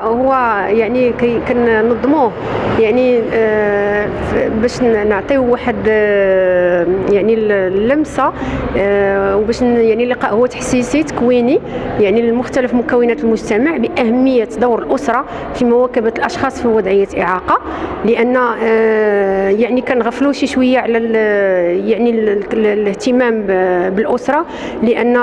هو يعني كننظموه يعني باش نعطيو واحد يعني اللمسه وباش يعني اللقاء هو تحسيسي تكويني يعني لمختلف مكونات المجتمع بأهمية دور الأسرة في مواكبة الأشخاص في وضعية إعاقة، لأن يعني كنغفلوا شي شوية على يعني الاهتمام بالأسرة، لأن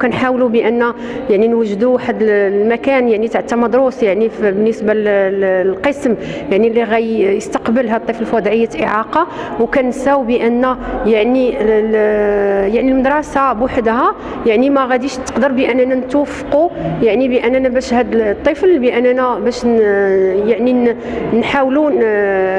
كنحاولوا بأن يعني نوجدوا واحد المكان يعني تاع التمدرس يعني بالنسبة للقسم يعني اللي غيستقبل هذا الطفل في وضعية إعاقة، وكنساو بأن يعني المدرسة بوحدها يعني ما غاديش تقدر بأننا نتوفقوا يعني بأننا باش هذا الطفل بأننا باش يعني نحاولوا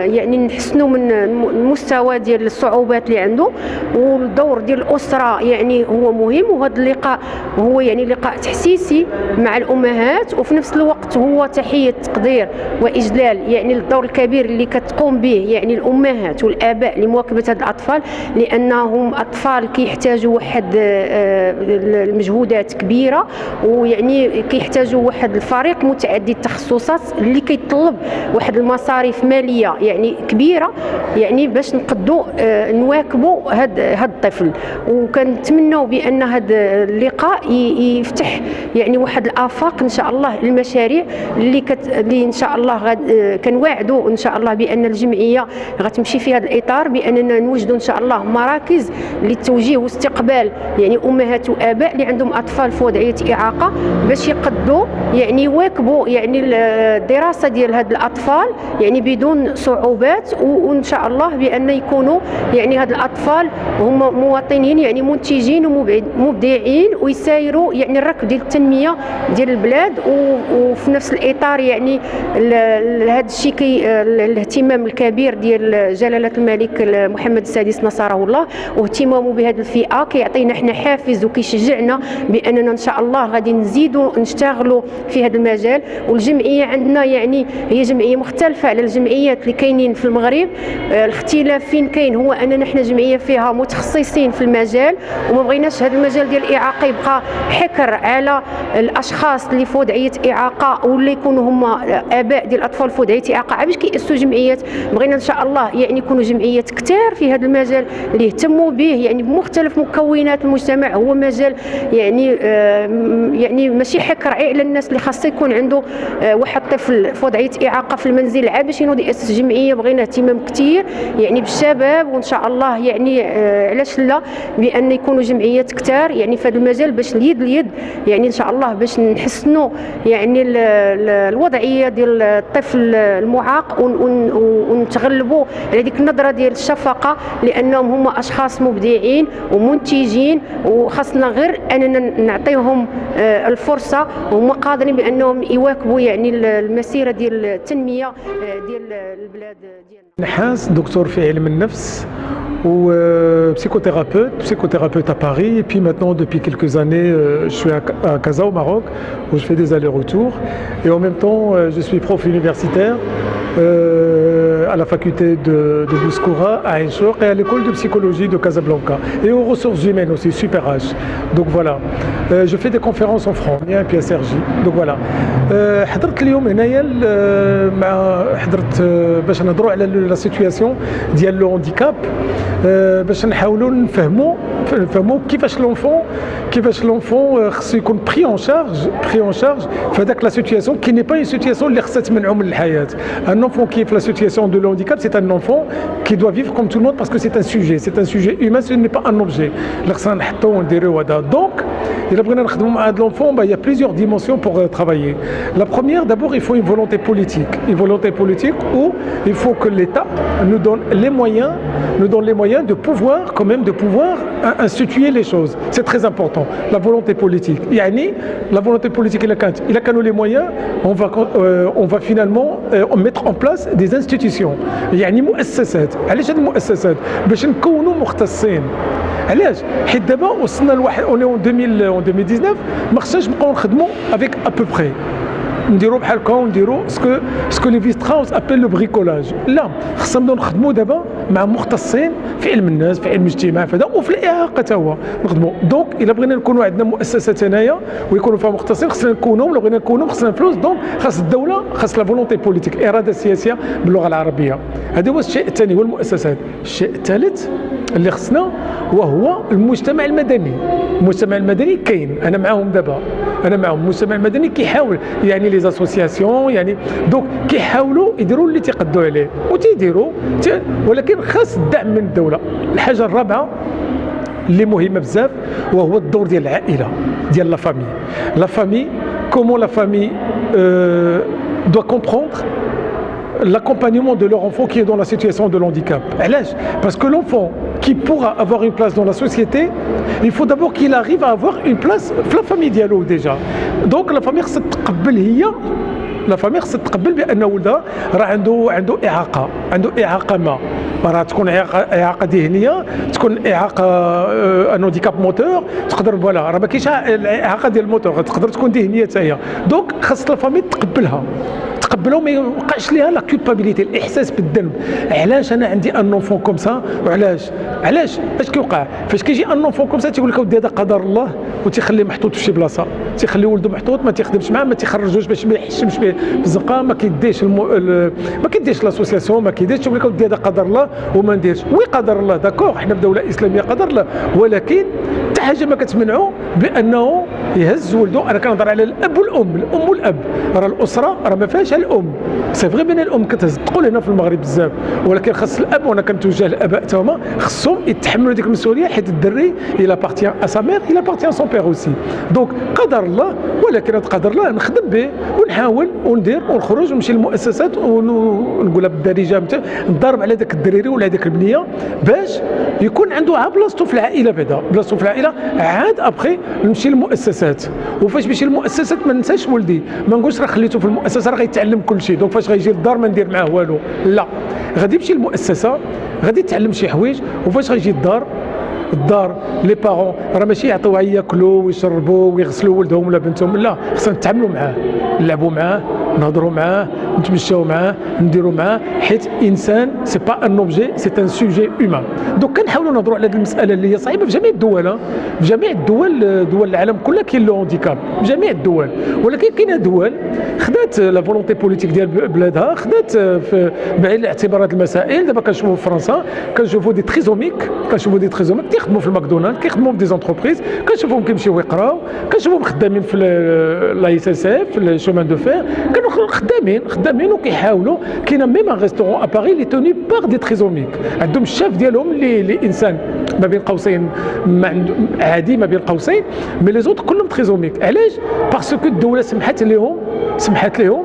يعني نحسنوا من المستوى ديال الصعوبات اللي عنده، والدور ديال الأسرة يعني هو مهم. وهذا اللقاء هو يعني لقاء تحسيسي مع الأمهات، وفي نفس الوقت هو تحية تقدير وإجلال يعني الدور الكبير اللي كتقوم به يعني الأمهات والآباء لمواكبة هاد الأطفال، لأنهم أطفال كيحتاجوا واحد المجهودات كبيرة، ويعني كيحتاجوا واحد الفريق متعدد التخصصات اللي كيطلب واحد المصاريف مالية يعني كبيرة يعني باش نقدوا نواكبوا هاد الطفل. وكنتمنوا بأن هاد اللقاء يفتح يعني واحد الآفاق إن شاء الله المشاريع اللي إن شاء الله كنواعدوا إن شاء الله بأن الجمعية غتمشي في هذا الإطار، بأننا نوجدوا إن شاء الله مراكز للتوجيه واستقبال يعني أمهات وآباء اللي عندهم أطفال في وضعية إعاقة باش يقدوا يعني يواكبوا يعني الدراسة ديال هاد الأطفال يعني بدون صعوبات، وإن شاء الله بأن يكونوا يعني هاد الأطفال هم مواطنين يعني منتجين ومبدعين ويسايروا يعني الركب ديال التنمية ديال البلاد. وفي نفس الإطار يعني هذا الشيء الاهتمام الكبير ديال جلالة الملك محمد السادس نصره الله واهتمامه بهذه الفئة كيعطينا احنا حافز وكيشجعنا بأننا إن شاء الله غادي نزيدوا نشتغلوا في هذا المجال. والجمعية عندنا يعني هي جمعية مختلفة على الجمعيات اللي كاينين في المغرب. الاختلاف فين كاين هو أننا احنا جمعية فيها متخصصين في المجال، وما بغيناش هذا المجال ديال الإعاقة يبقى حكر على الأشخاص اللي في وضعية إعاقة واللي يكونوا هما آباء ديال الأطفال في وضعية إعاقة باش كيأسسوا جمعيات. بغينا إن شاء الله يعني يكونوا جمعيات كتار في هذا المجال اللي يهتموا به يعني بمختلف مكونات المجتمع. هو مجال يعني ماشي حكر على الناس اللي خاص يكون عنده واحد طفل في وضعية إعاقة في المنزل باش ينوض يأسس جمعية. بغينا اهتمام كتير يعني بالشباب، وإن شاء الله يعني علاش لا بأن يكونوا جمعيات كتار يعني في هذا المجال باش اليد ليد يعني إن شاء الله باش نحسنوا يعني الوضعية ديال الطفل المعاق ونتغلبوا على ديك النظرة ديال الشفقة، لأنهم هم أشخاص مبدعين ومنتجين وخاصنا غير أننا نعطيهم الفرصة وهم قادرين بأنهم يواكبوا يعني المسيرة ديال التنمية ديال البلاد ديالنا. نحاس دكتور في علم النفس ou psychothérapeute à Paris, et puis maintenant depuis quelques années je suis à Casa au Maroc où je fais des allers-retours, et en même temps je suis prof universitaire à la faculté de Bouskoura à Ain Chouk et à l'école de psychologie de Casablanca, et aux ressources humaines aussi, Super H. Donc voilà, je fais des conférences en France, et puis à Sergi. Donc voilà, حضرت اليوم هنايا مع حضرت باش نهضروا على لا سيتوياسيون ديال لو هانديكاب، باش نحاولوا نفهموا كيفاش لونفون خصو يكون بري اون شارج في هذاك لا سيتوياسيون كي ني با اون سيتوياسيون اللي خصها تمنعو من الحياه. ان enfant qui est في la situation de le handicap, c'est un enfant qui doit vivre comme tout le monde parce que c'est un sujet humain, ce n'est pas un objet اللي خصنا نحطوه ونديروه هذا. دونك إلا بغينا نخدموا مع هذا l'enfant, il y a plusieurs dimensions pour travailler. La première, d'abord, il faut une volonté politique où il faut que l'État nous donne les moyens de pouvoir quand même instituer les choses. C'est très important. La volonté politique. La volonté politique, il a qu'à nous les moyens, on va finalement mettre en place des institutions. مؤسسات. علاش هاد المؤسسات؟ باش نكونوا مختصين. علاش؟ حيت دابا وصلنا لواحد اون 2019 ما خصناش نبقاو نخدموا avec à peu près. نديروا بحال هكا ونديروا سكو لي فيستراوس ابل لو بريكولاج. لا، خصنا نبداو نخدموا دابا مع مختصين في علم الناس، في علم الاجتماع، في هذا وفي الاعاقه حتى هو نخدموا. دونك الا بغينا نكونوا عندنا مؤسسات هنايا ويكونوا فيها مختصين خصنا نكونوا، لو بغينا نكونوا خصنا فلوس. دونك خاص الدوله، خاص لا فولونتي بوليتيك، اراده سياسيه باللغه العربيه. هذا هو الشيء الثاني، هو المؤسسات. الشيء الثالث اللي خصنا وهو المجتمع المدني. المجتمع المدني كاين، انا معاهم دابا، انا معاهم. المجتمع المدني كيحاول يعني لي زاسوسياسيون، يعني دونك كيحاولوا يديروا اللي تيقدروا عليه وتيديروا، ولكن خاص الدعم من الدوله. الحاجه الرابعه اللي مهمه بزاف وهو الدور ديال العائله، ديال لا فامي. لا فامي كومون لا فامي doit comprendre l'accompagnement de leur enfant qui est dans la situation de handicap. Parce que l'enfant qui pourra avoir une place dans la société, il faut d'abord qu'il arrive à avoir une place في la famille ديالو déjà. Donc la famille خصها تقبل، هي لا فامي خصها تقبل بان ولدها راه عنده اعاقه، عنده اعاقه ما راه تكون اعاقه ذهنيه، تكون اعاقه ان هانديكاب موتور، تقدر فوالا راه ما كاينش الاعاقه ديال الموتور، تقدر تكون ذهنيه حتى هي. دونك خاص لا فامي تقبلها، تقبلوا، ما يوقعش ليها لا كولبابيليتي، الاحساس بالذنب. علاش انا عندي ان اونفون كوم سا؟ وعلاش اش كيوقع فاش كيجي ان اونفون كوم سا؟ تيقول لك اودي هذا قدر الله، وتيخليه محطوط في شي بلاصه، تيخلي ولده محطوط، ما تيخدمش معاه، ما تيخرجوش باش ما يحشمش به في الزنقه، ما كيديش لاسوسياسيون، ما كيديرش، تيقول لك اودي هذا قدر الله وما نديرش. وي قدر الله داكور، حنا في دوله اسلاميه قدر الله، ولكن حتى حاجه ما كتمنعوا بانه يهز ولده. انا كنهضر على الاب والام، الام والاب، راه الاسره راه ما فيهاش الام. سي فغي بان الام كتهز تقول هنا في المغرب بزاف، ولكن خاص الاب، وانا كنتوجه للاباء حتى هما خصهم يتحملوا ديك المسؤوليه، حيت الدري الى بارتيان ا سا مير، الى بارتيان سون بير اوسي. دونك قدر الله، ولكن هذا قدر الله نخدم به ونحاول وندير ونخرج ونمشي للمؤسسات ونقولها بالدارجه، نضرب على ذاك الدريري ولا هذيك البنيه باش يكون عنده بلاصتو في العائله، بعدا بلاصتو في العائله، عاد ابخي نمشي للمؤسسات. وفاش نمشي للمؤسسات ما ننساش ولدي، ما نقولش راه خليته في المؤسسه راه غيتعلم كل شيء، دونك فاش غيجي للدار ما ندير معاه والو، لا، غادي يمشي للمؤسسه، غادي يتعلم شي حوايج، وفاش غيجي الدار لي بارون راه ماشي يعطيوها ياكلوا ويشربوا ويغسلوا ولدهم ولا بنتهم، لا، خصنا نتعاملوا معاه، نلعبوا معاه، نهضروا معاه، نتمشاو معاه، نديروا معاه، حيت انسان سي با ان اوبجي، سي ان سوجي هيومان. دونك كنحاولوا نهضروا على هذه المساله اللي هي صعيبه في جميع الدول، في جميع الدول، دول العالم كلها كاين لو هانديكاب في جميع الدول، ولكن كاينه دول خدات لا فولونتي بوليتيك ديال بلادها، خدات في بعين الاعتبار هذه المسائل. دابا كنشوفوا في فرنسا، كنشوفوا دي تريزوميك، كيخدموا في الماكدونالد، كيخدموا في دي زونتربريز، كنشوفوهم كيمشيو يقراو، كنشوفوهم خدامين في لا اس اس اف، في الشومان دو فير، كانوا خدامين وكيحاولوا. كاين ميم ان ريستورون ا باري لي توني بار دي تريزوميك، عندهم الشاف ديالهم اللي انسان ما بين قوسين عادي، ما بين قوسين، مي لي زوت كلهم تريزوميك. علاش؟ باسكو الدوله سمحت لهم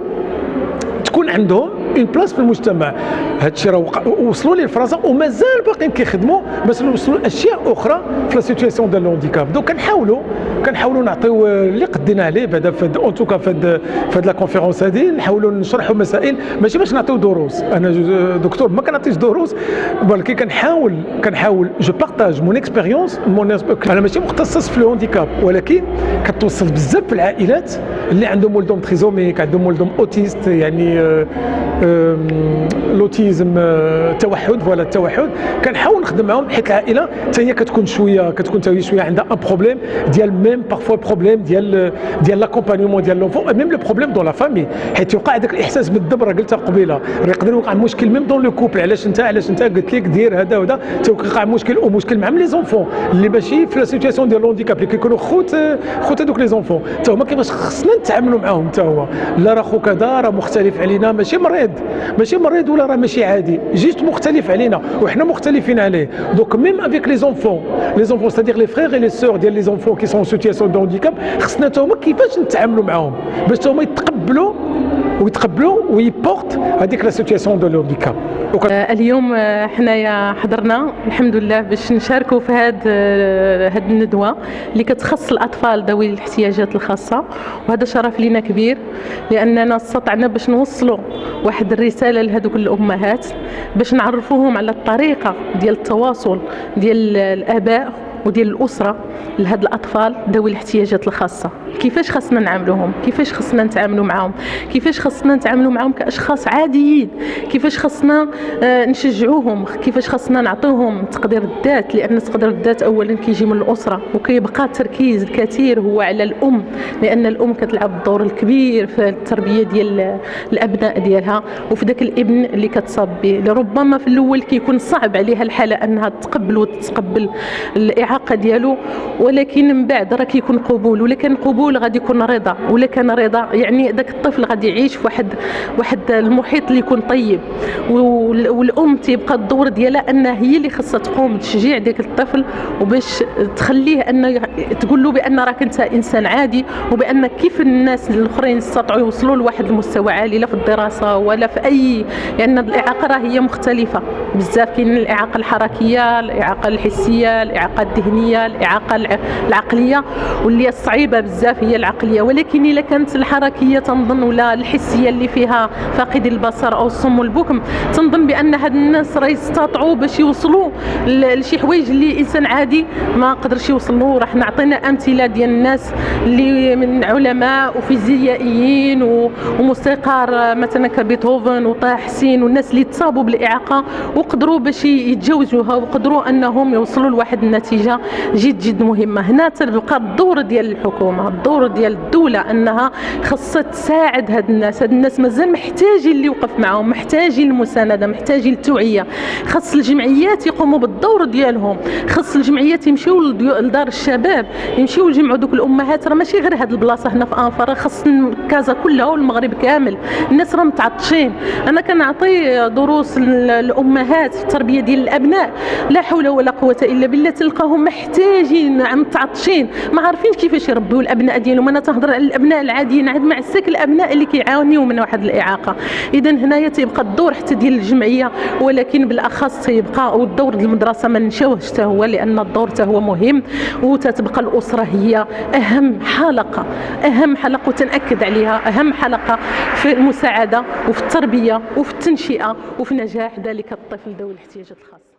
تكون عندهم اون بلاص في المجتمع. هذا الشيء راه وصلوا ليه لفرنسا ومازال باقيين كيخدموا باش نوصلوا لاشياء اخرى في لا سيتوياسيون ديال الهانديكاب. دونك كنحاولوا نعطيو اللي قدينا عليه بعدا في اون توكا في هاد لا كونفيرونس هذه، نحاولوا نشرحوا مسائل، ماشي باش نعطيو دروس. انا دكتور ما كنعطيش دروس، ولكن كنحاول جو بارطاج مون اكسبيريونس. انا ماشي مختصص في الهانديكاب، ولكن كتوصل بزاف في العائلات اللي عندهم ولدهم تريزوميك، عندهم ولدهم اوتيست، يعني لوتيزم، التوحد، فوالا التوحد. كنحاول نخدم معاهم حيت العائله حتى هي كتكون شويه عندها ان بروبليم ديال ميم بارفوا بروبليم ديال لاكومبانيمون ديال لونفون، ميم لو بروبليم دون لا فامي، حيت يوقع داك الاحساس بالذنب. راه قلتها قبيله، راه يقدر يوقع مشكل ميم دون لو كوبل، علاش انت قلت لك دير هذا وهذا، توقع مشكل مع لي زونفون اللي ماشي في لا سيتوياسيون ديال الهانديكاب، اللي كيكونوا خوت هذوك لي زونفون، حتى هما كيفاش خصنا نتعاملوا معاهم. حتى هو لا راه خوك هذا راه مختلف علينا، ماشي مريض ولا راه ماشي عادي، جيست مختلف علينا وحنا مختلفين عليه. دونك ميم افيك لي زونفون c'est-à-dire les frères et les sœurs ديال لي زونفون qui sont en situation de handicap، خصنا حتى هما كيفاش نتعاملوا معاهم باش حتى هما يتقبلوا ويبورت هذيك لا سيتوياسيون دو الهانديكاب. اليوم حنايا حضرنا الحمد لله باش نشاركوا في هاد الندوه اللي كتخص الاطفال ذوي الاحتياجات الخاصه، وهذا شرف لينا كبير لاننا استطعنا باش نوصلوا واحد الرساله لهذوك الامهات، باش نعرفوهم على الطريقه ديال التواصل ديال الاباء وديال الاسره لهاد الاطفال ذوي الاحتياجات الخاصه. كيفاش خاصنا نعاملوهم، كيفاش خاصنا نتعاملوا معهم، كيفاش خاصنا نتعاملوا معهم كاشخاص عاديين، كيفاش خاصنا نشجعوهم، كيفاش خاصنا نعطيوهم تقدير الذات، لان تقدير الذات اولا كيجي من الاسره، وكيبقى التركيز الكثير هو على الام، لان الام كتلعب الدور الكبير في التربيه ديال الابناء ديالها وفي ذاك الابن اللي كتصاب به. لربما في الاول كيكون صعب عليها الحاله انها تقبل وتتقبل الاعاقه ديالو، ولكن من بعد راه كيكون قبول، ولا كان قبول غادي يكون رضا، ولا كان رضا يعني ذاك الطفل غادي يعيش في واحد المحيط اللي يكون طيب. والام تيبقى الدور ديالها انها هي اللي خاصها تقوم بتشجيع ديك الطفل، وباش تخليه ان تقول له بان راك انت انسان عادي، وبان كيف الناس الاخرين استطاعوا يوصلوا لواحد المستوى عالي لا في الدراسه ولا في اي، لان الاعاقه راه هي مختلفه بزاف. كاين الاعاقه الحركيه، الاعاقه الحسيه، الاعاقه الذهنيه، الاعاقه العقليه، واللي صعيبه بزاف هي العقليه. ولكن الا كانت الحركيه تنظن ولا الحسيه اللي فيها فاقد البصر او الصم والبكم، تنظن بان هاد الناس راه يستطيعوا باش يوصلوا لشي حوايج اللي انسان عادي ما قدرش يوصل له. راح نعطينا امثله ديال الناس اللي من علماء وفيزيائيين وموسيقار مثلا كبيتهوفن وطه حسين، والناس اللي تصابوا بالاعاقه وقدروا باش يتجاوزوها وقدروا انهم يوصلوا لواحد النتيجه جد مهمه. هنا تبقى الدور ديال الحكومه، الدور ديال الدوله، انها خاصها تساعد هاد الناس مازال محتاجين اللي يوقف معهم، محتاجين المسانده، محتاجين التوعيه. خاص الجمعيات يقوموا بالدور ديالهم، خاص الجمعيات يمشيو لدار الشباب، يمشيو يجمعوا دوك الامهات. راه ماشي غير هاد البلاصه هنا في انفر، خاص كازا كلها والمغرب كامل. الناس راه متعطشين. انا كنعطي دروس للامهات في التربيه ديال الابناء، لا حول ولا قوه الا بالله، تلقاهم محتاجين متعطشين، ما عارفينش كيفاش يربيو الابناء ديالهم. انا تهضر على الابناء العاديين، عاد مع الساك الابناء اللي كيعانيو من واحد الاعاقه. اذا هنايا تيبقى الدور حتى ديال الجمعيه، ولكن بالاخص تيبقى والدور ديال المدرسه ما نشوهش حتى هو، لان الدور حتى هو مهم. وتتبقى الاسره هي اهم حلقه، وتنأكد عليها اهم حلقه في المساعده وفي التربيه وفي التنشئه وفي نجاح ذلك الطفل ذوي الاحتياجات الخاصه.